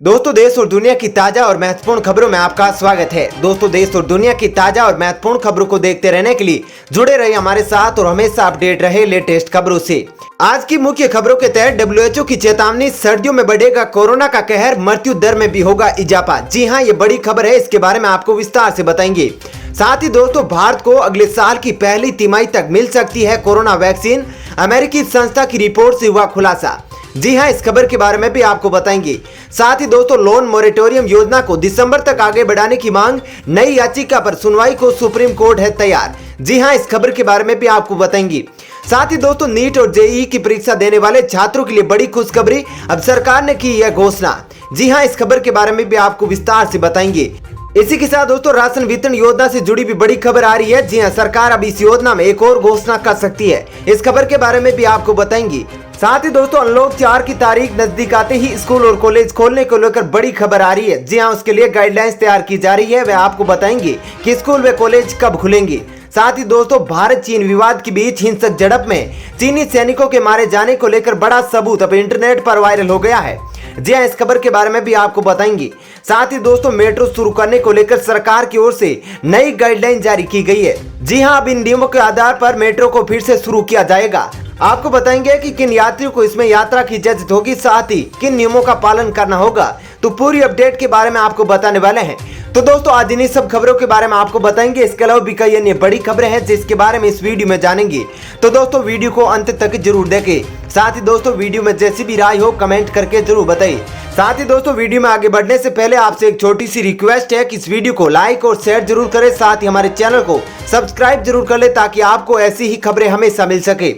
दोस्तों, देश और दुनिया की ताजा और महत्वपूर्ण खबरों में आपका स्वागत है। दोस्तों, देश और दुनिया की ताजा और महत्वपूर्ण खबरों को देखते रहने के लिए जुड़े रहिए हमारे साथ और हमेशा अपडेट रहे लेटेस्ट खबरों से। आज की मुख्य खबरों के तहत WHO की चेतावनी, सर्दियों में बढ़ेगा कोरोना का कहर, मृत्यु दर में भी होगा इजाफा। जी हां, ये बड़ी खबर है, इसके बारे में आपको विस्तार से बताएंगे। साथ ही दोस्तों, भारत को अगले साल की पहली तिमाही तक मिल सकती है कोरोना वैक्सीन, अमेरिकी संस्था की रिपोर्ट से हुआ खुलासा। जी हां, इस खबर के बारे में भी आपको बताएंगे। साथ ही दोस्तों, लोन मोरेटोरियम योजना को दिसंबर तक आगे बढ़ाने की मांग, नई याचिका पर सुनवाई को सुप्रीम कोर्ट है तैयार। जी हां, इस खबर के बारे में भी आपको बताएंगे। साथ ही दोस्तों, नीट और जेईई की परीक्षा देने वाले छात्रों के लिए बड़ी खुशखबरी, अब सरकार ने की यह घोषणा। जी हां, इस खबर के बारे में भी आपको विस्तार से बताएंगे। इसी के साथ दोस्तों, राशन वितरण योजना से जुड़ी भी बड़ी खबर आ रही है। जी हां, सरकार अब इस योजना में एक और घोषणा कर सकती है। इस खबर के बारे में भी आपको बताएंगे। साथ ही दोस्तों, अनलॉक 4 की तारीख नजदीक आते ही स्कूल और कॉलेज खोलने को लेकर बड़ी खबर आ रही है। जी हां, उसके लिए गाइडलाइंस तैयार की जा रही है। वह आपको बताएंगे कि स्कूल व कॉलेज कब खुलेंगे। साथ ही दोस्तों, भारत चीन विवाद के बीच हिंसक झड़प में चीनी सैनिकों के मारे जाने को लेकर बड़ा सबूत अब इंटरनेट पर वायरल हो गया है। जी हां, इस खबर के बारे में भी आपको बताएंगे। साथ ही दोस्तों, मेट्रो शुरू करने को लेकर सरकार की ओर से नई गाइडलाइन जारी की गई है। जी हां, अब इन नियमों के आधार पर मेट्रो को फिर से शुरू किया जाएगा। आपको बताएंगे कि किन यात्रियों को इसमें यात्रा की इजाजत होगी, साथ ही किन नियमों का पालन करना होगा। तो पूरी अपडेट के बारे में आपको बताने वाले हैं। तो दोस्तों, आज इन्हीं सब खबरों के बारे में आपको बताएंगे। इसके अलावा भी कई अन्य बड़ी खबरें हैं जिसके बारे में इस वीडियो में जानेंगे। तो दोस्तों, वीडियो को अंत तक जरूर देखें। साथ ही दोस्तों, वीडियो में जैसी भी राय हो कमेंट करके जरूर बताइए। साथ ही दोस्तों, वीडियो में आगे बढ़ने से पहले आपसे एक छोटी सी रिक्वेस्ट है कि इस वीडियो को लाइक और शेयर जरूर करें। साथ ही हमारे चैनल को सब्सक्राइब जरूर कर ले ताकि आपको ऐसी ही खबरें हमेशा मिल सके।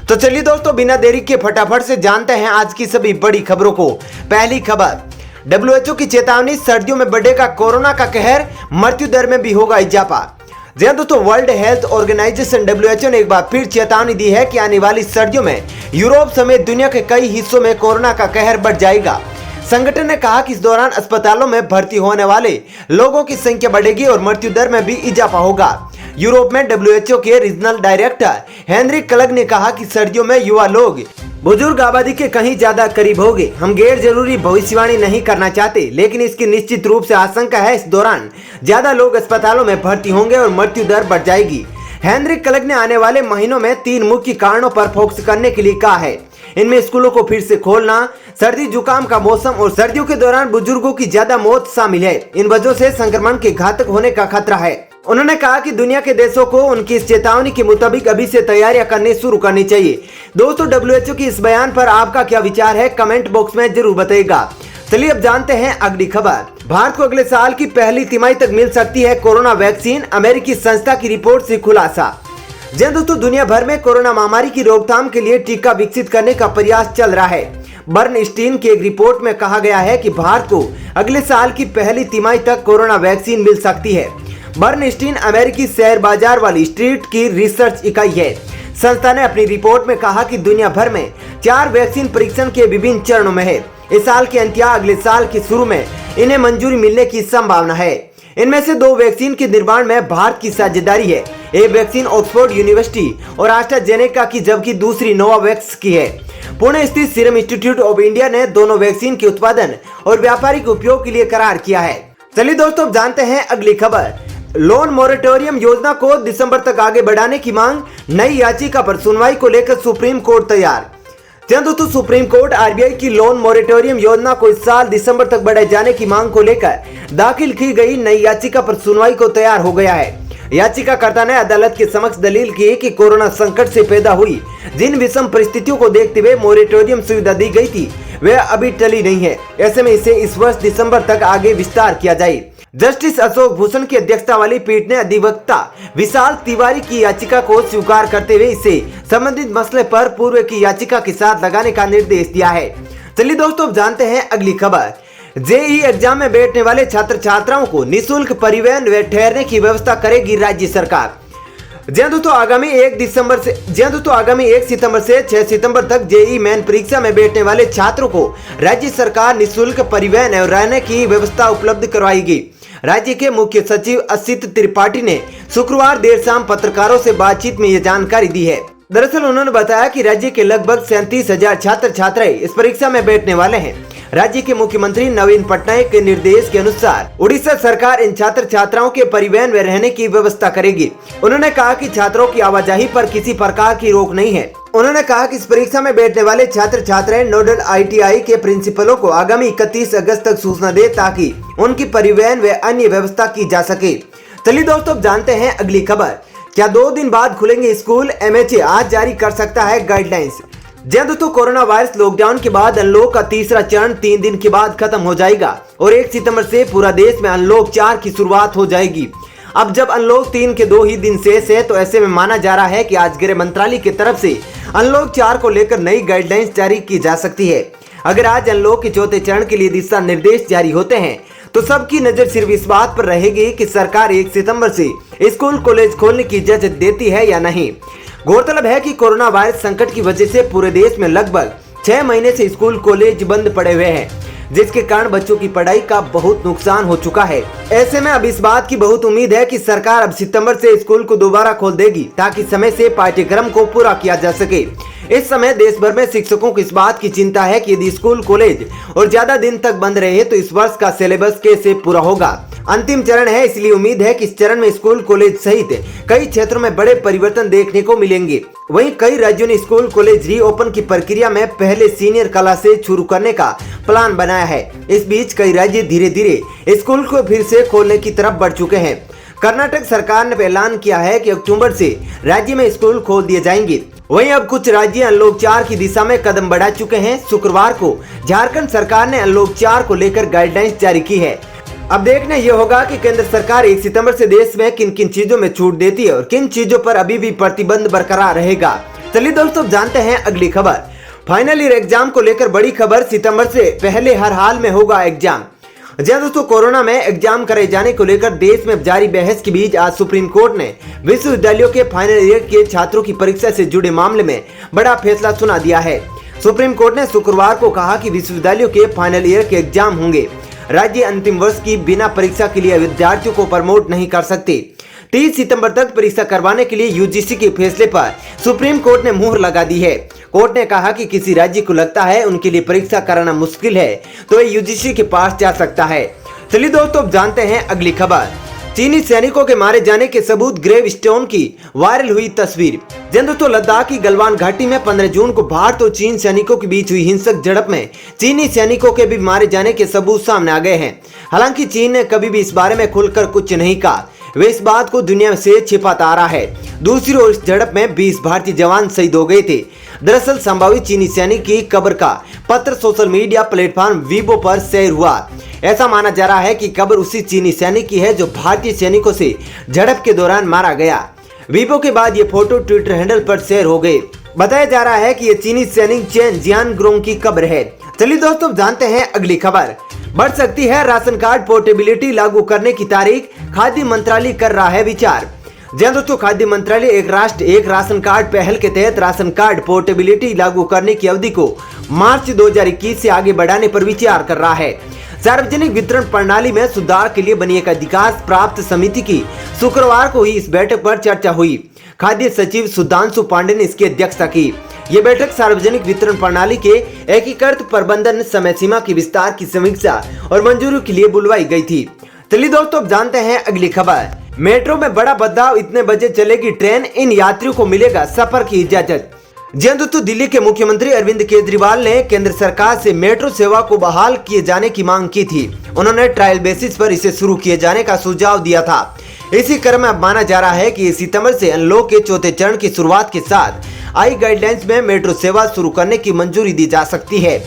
तो चलिए दोस्तों, बिना देरी के फटाफट से जानते हैं आज की सभी बड़ी खबरों को। पहली खबर, WHO की चेतावनी, सर्दियों में बढ़ेगा कोरोना का कहर, मृत्यु दर में भी होगा इजाफा। जी हां दोस्तों, वर्ल्ड हेल्थ ऑर्गेनाइजेशन WHO ने एक बार फिर चेतावनी दी है कि आने वाली सर्दियों में यूरोप समेत दुनिया के कई हिस्सों में कोरोना का कहर बढ़ जाएगा। संगठन ने कहा कि इस दौरान अस्पतालों में भर्ती होने वाले लोगों की संख्या बढ़ेगी और मृत्यु दर में भी इजाफा होगा। यूरोप में WHO के रीजनल डायरेक्टर हेनरिक क्लग ने कहा कि सर्दियों में युवा लोग बुजुर्ग आबादी के कहीं ज्यादा करीब होंगे। हम गैर जरूरी भविष्यवाणी नहीं करना चाहते, लेकिन इसकी निश्चित रूप से आशंका है इस दौरान ज्यादा लोग अस्पतालों में भर्ती होंगे और मृत्यु दर बढ़ जाएगी। हेनरिक क्लग ने आने वाले महीनों में 3 मुख्य कारणों पर फोकस करने के लिए कहा है। इनमें स्कूलों को फिर से खोलना, सर्दी जुकाम का मौसम और सर्दियों के दौरान बुजुर्गों की ज्यादा मौत शामिल है। इन वजहों से संक्रमण के घातक होने का खतरा है। उन्होंने कहा कि दुनिया के देशों को उनकी इस चेतावनी के मुताबिक अभी से तैयारियां करनी शुरू करनी चाहिए। दोस्तों, WHO की इस बयान पर आपका क्या विचार है, कमेंट बॉक्स में जरूर बताइएगा। चलिए अब जानते हैं अगली खबर। भारत को अगले साल की पहली तिमाही तक मिल सकती है कोरोना वैक्सीन, अमेरिकी संस्था की रिपोर्ट से खुलासा। जी दोस्तों, दुनिया भर में कोरोना महामारी की रोकथाम के लिए टीका विकसित करने का प्रयास चल रहा है। बर्नस्टीन की एक रिपोर्ट में कहा गया है कि भारत को अगले साल की पहली तिमाही तक कोरोना वैक्सीन मिल सकती है। बर्नस्टीन अमेरिकी शेयर बाजार वाली स्ट्रीट की रिसर्च इकाई है। संस्था ने अपनी रिपोर्ट में कहा कि दुनिया भर में 4 वैक्सीन परीक्षण के विभिन्न चरणों में है। इस साल के अंत या अगले साल के शुरू में इन्हें मंजूरी मिलने की संभावना है। इनमें से 2 वैक्सीन के निर्माण में भारत की साझेदारी है। एक वैक्सीन ऑक्सफोर्ड यूनिवर्सिटी और एस्ट्राजेनेका की, जबकि दूसरी नोवावैक्स की है। पुणे स्थित सीरम इंस्टीट्यूट ऑफ इंडिया ने दोनों वैक्सीन के उत्पादन और व्यापारिक उपयोग के लिए करार किया है। चलिए दोस्तों, जानते हैं अगली खबर। लोन मोरेटोरियम योजना को दिसंबर तक आगे बढ़ाने की मांग, नई याचिका पर सुनवाई को लेकर सुप्रीम कोर्ट तैयार। दोस्तों, सुप्रीम कोर्ट RBI की लोन मोरेटोरियम योजना को इस साल दिसंबर तक बढ़ाए जाने की मांग को लेकर दाखिल की गई नई याचिका पर सुनवाई को तैयार हो गया है। याचिकाकर्ता ने अदालत के समक्ष दलील की कि कोरोना संकट से पैदा हुई जिन विषम परिस्थितियों को देखते हुए मोरेटोरियम सुविधा दी गई थी, वह अभी टली नहीं है। ऐसे में इसे इस वर्ष दिसंबर तक आगे विस्तार किया जाए। जस्टिस अशोक भूषण की अध्यक्षता वाली पीठ ने अधिवक्ता विशाल तिवारी की याचिका को स्वीकार करते हुए इसे संबंधित मसले पर पूर्व की याचिका के साथ लगाने का निर्देश दिया है। चलिए दोस्तों, जानते हैं अगली खबर। जेईई एग्जाम में बैठने वाले छात्र छात्राओं को निःशुल्क परिवहन व ठहरने की व्यवस्था करेगी राज्य सरकार। दोस्तों, आगामी 1 सितंबर से 6 सितंबर तक जेईई मेन परीक्षा में बैठने वाले छात्रों को राज्य सरकार निःशुल्क परिवहन और रहने की व्यवस्था उपलब्ध करवाएगी। राज्य के मुख्य सचिव असित त्रिपाठी ने शुक्रवार देर शाम पत्रकारों से बातचीत में यह जानकारी दी है। दरअसल उन्होंने बताया कि राज्य के लगभग 37,000 छात्र छात्राएं इस परीक्षा में बैठने वाले हैं। राज्य के मुख्यमंत्री नवीन पटनायक के निर्देश के अनुसार उड़ीसा सरकार इन छात्र छात्राओं के परिवहन में रहने की व्यवस्था करेगी। उन्होंने कहा कि छात्रों की आवाजाही पर किसी प्रकार की रोक नहीं है। उन्होंने कहा कि इस परीक्षा में बैठने वाले छात्र छात्राएं नोडल ITI के प्रिंसिपलों को आगामी 31 अगस्त तक सूचना दे ताकि उनकी परिवहन व अन्य व्यवस्था की जा सके। चलिए दोस्तों, अब जानते हैं अगली खबर। क्या 2 दिन बाद खुलेंगे स्कूल? MHA आज जारी कर सकता है गाइडलाइंस। जी दोस्तों, कोरोना वायरस लॉकडाउन के बाद अनलॉक का तीसरा चरण 3 दिन के बाद खत्म हो जाएगा और 1 सितंबर से पूरा देश में अनलॉक 4 की शुरुआत हो जाएगी। अब जब अनलॉक 3 के 2 ही दिन शेष है, तो ऐसे में माना जा रहा है कि आज गृह मंत्रालय की तरफ से अनलॉक 4 को लेकर नई गाइडलाइंस जारी की जा सकती है। अगर आज अनलॉक के चौथे चरण के लिए दिशा निर्देश जारी होते हैं तो सबकी नजर सिर्फ इस बात पर रहेगी कि सरकार 1 सितंबर से स्कूल कॉलेज खोलने की इजाजत देती है या नहीं। गौरतलब है कि कोरोना वायरस संकट की वजह से पूरे देश में लगभग 6 महीने से स्कूल कॉलेज बंद पड़े हुए हैं, जिसके कारण बच्चों की पढ़ाई का बहुत नुकसान हो चुका है। ऐसे में अब इस बात की बहुत उम्मीद है कि सरकार अब सितंबर से स्कूल को दोबारा खोल देगी ताकि समय से पाठ्यक्रम को पूरा किया जा सके। इस समय देश भर में शिक्षकों को इस बात की चिंता है कि यदि स्कूल कॉलेज और ज्यादा दिन तक बंद रहे तो इस वर्ष का सिलेबस कैसे पूरा होगा। अंतिम चरण है, इसलिए उम्मीद है कि इस चरण में स्कूल कॉलेज सहित कई क्षेत्रों में बड़े परिवर्तन देखने को मिलेंगे। वहीं कई राज्यों ने स्कूल कॉलेज रीओपन की प्रक्रिया में पहले सीनियर क्लासेज शुरू करने का प्लान बनाया है। इस बीच कई राज्य धीरे धीरे स्कूल को फिर से खोलने की तरफ बढ़ चुके हैं। कर्नाटक सरकार ने ऐलान किया है कि अक्टूबर से राज्य में स्कूल खोल दिए जाएंगे। वहीं अब कुछ राज्य अनलॉक 4 की दिशा में कदम बढ़ा चुके हैं। शुक्रवार को झारखंड सरकार ने अनलॉक 4 को लेकर गाइडलाइंस जारी की है। अब देखना यह होगा कि केंद्र सरकार 1 सितंबर से देश में किन किन चीजों में छूट देती है और किन चीजों पर अभी भी प्रतिबंध बरकरार रहेगा। चलिए दोस्तों, जानते हैं अगली खबर। फाइनल ईयर एग्जाम को लेकर बड़ी खबर। सितंबर से पहले हर हाल में होगा एग्जाम। जी दोस्तों, कोरोना में एग्जाम कराए जाने को लेकर देश में जारी बहस के बीच आज सुप्रीम कोर्ट ने विश्वविद्यालयों के फाइनल ईयर के छात्रों की परीक्षा से जुड़े मामले में बड़ा फैसला सुना दिया है। सुप्रीम कोर्ट ने शुक्रवार को कहा कि विश्वविद्यालयों के फाइनल ईयर के एग्जाम होंगे। राज्य अंतिम वर्ष की बिना परीक्षा के लिए विद्यार्थियों को प्रमोट नहीं कर सकते। 30 सितंबर तक परीक्षा करवाने के लिए UGC के फैसले पर सुप्रीम कोर्ट ने मुहर लगा दी है। कोर्ट ने कहा कि किसी राज्य को लगता है उनके लिए परीक्षा कराना मुश्किल है तो वे UGC के पास जा सकता है। चलिए दोस्तों, अब जानते हैं अगली खबर। चीनी सैनिकों के मारे जाने के सबूत, ग्रेव स्टोन की वायरल हुई तस्वीर। दोस्तों, लद्दाख की गलवान घाटी में 15 जून को भारत और चीन सैनिकों के बीच हुई हिंसक झड़प में चीनी सैनिकों के भी मारे जाने के सबूत सामने आ गए हैं। हालांकि चीन ने कभी भी इस बारे में खुलकर कुछ नहीं कहा। वे इस बात को दुनिया से छिपाता आ रहा है। दूसरी ओर इस झड़प में 20 भारतीय जवान शहीद हो गए थे। दरअसल संभावित चीनी सैनिक की कब्र का पत्र सोशल मीडिया प्लेटफॉर्म वीबो पर शेयर हुआ। ऐसा माना जा रहा है कि कब्र उसी चीनी सैनिक की है जो भारतीय सैनिकों से झड़प के दौरान मारा गया। वीबो के बाद ये फोटो ट्विटर हैंडल पर शेयर हो गए। बताया जा रहा है कि ये चीनी सैनिक चेन जियानग्रोंग की कब्र है। चलिए दोस्तों, जानते हैं अगली खबर। बढ़ सकती है राशन कार्ड पोर्टेबिलिटी लागू करने की तारीख, खाद्य मंत्रालय कर रहा है विचार। जी दोस्तों, खाद्य मंत्रालय एक राष्ट्र एक राशन कार्ड पहल के तहत राशन कार्ड पोर्टेबिलिटी लागू करने की अवधि को मार्च 2021 से आगे बढ़ाने पर विचार कर रहा है। सार्वजनिक वितरण प्रणाली में सुधार के लिए बनी एक अधिकार प्राप्त समिति की शुक्रवार को ही इस बैठक पर चर्चा हुई। खाद्य सचिव सुधांशु पांडे ने इसकी अध्यक्षता की। ये बैठक सार्वजनिक वितरण प्रणाली के एकीकृत प्रबंधन समय सीमा की विस्तार की समीक्षा और मंजूरी के लिए बुलवाई गई थी। चलिए दोस्तों, अब जानते हैं अगली खबर। मेट्रो में बड़ा बदलाव, इतने बजे चलेगी ट्रेन, इन यात्रियों को मिलेगा सफर की इजाजत। जी दोस्तों, दिल्ली के मुख्यमंत्री अरविंद केजरीवाल ने केंद्र सरकार से मेट्रो सेवा को बहाल किए जाने की मांग की थी। उन्होंने ट्रायल बेसिस पर इसे शुरू किए जाने का सुझाव दिया था। इसी क्रम में अब माना जा रहा है कि सितंबर से अनलॉक के चौथे चरण की शुरुआत के साथ आई गाइडलाइंस में मेट्रो सेवा शुरू करने की मंजूरी दी जा सकती है।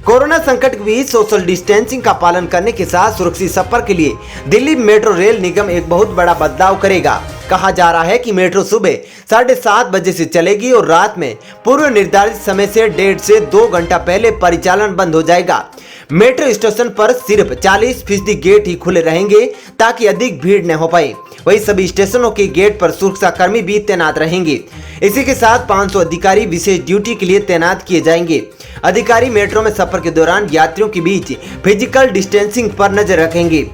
कोरोना संकट के बीच सोशल डिस्टेंसिंग का पालन करने के साथ सुरक्षित सफर के लिए दिल्ली मेट्रो रेल निगम एक बहुत बड़ा बदलाव करेगा। कहा जा रहा है कि मेट्रो सुबह 7:30 बजे से चलेगी और रात में पूर्व निर्धारित समय से 1.5 से 2 घंटा पहले परिचालन बंद हो जाएगा। मेट्रो स्टेशन पर सिर्फ 40% गेट ही खुले रहेंगे ताकि अधिक भीड़ न हो पाए। वहीं सभी स्टेशनों के गेट पर सुरक्षा कर्मी भी तैनात रहेंगे। इसी के साथ 500 अधिकारी विशेष ड्यूटी के लिए तैनात किए जाएंगे। अधिकारी मेट्रो में सफर के दौरान यात्रियों के बीच फिजिकल डिस्टेंसिंग पर नजर रखेंगे।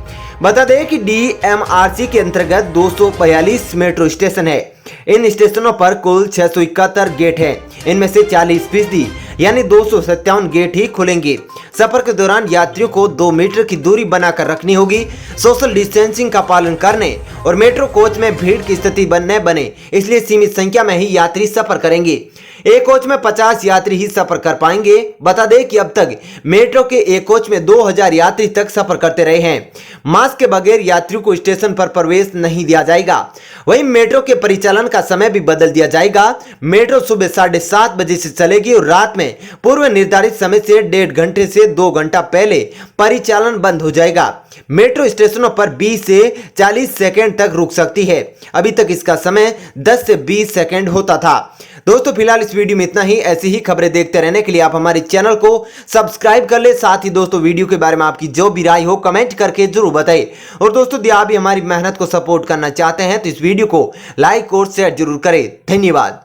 बता दें कि DMRC के अंतर्गत 242 मेट्रो स्टेशन है। इन स्टेशनों पर कुल 671 गेट हैं। इनमें से 40% यानी 257 गेट ही खुलेंगे। सफर के दौरान यात्रियों को 2 मीटर की दूरी बनाकर रखनी होगी, सोशल डिस्टेंसिंग का पालन करने और मेट्रो कोच में भीड़ की स्थिति बने, इसलिए सीमित संख्या में ही यात्री सफर करेंगे। एक कोच में 50 यात्री ही सफर कर पाएंगे। बता दें कि अब तक मेट्रो के एक कोच में 2000 यात्री तक सफर करते रहे हैं। मास्क के बगैर यात्रियों को स्टेशन पर प्रवेश नहीं दिया जाएगा। वहीं मेट्रो के परिचालन का समय भी बदल दिया जाएगा। मेट्रो सुबह 7:30 बजे से चलेगी और रात में पूर्व निर्धारित समय से 1.5 घंटे से 2 घंटा पहले परिचालन बंद हो जाएगा। मेट्रो स्टेशनों पर 20 से 40 सेकंड तक रुक सकती है। अभी तक इसका समय 10 से 20 सेकंड होता था। दोस्तों फिलहाल इस वीडियो में इतना ही। ऐसी ही खबरें देखते रहने के लिए आप हमारे चैनल को सब्सक्राइब कर ले। साथ ही दोस्तों वीडियो के बारे में आपकी जो भी राय हो कमेंट करके जरूर बताएं। और दोस्तों यदि आप भी हमारी मेहनत को सपोर्ट करना चाहते हैं तो इस वीडियो को लाइक और शेयर जरूर करें। धन्यवाद।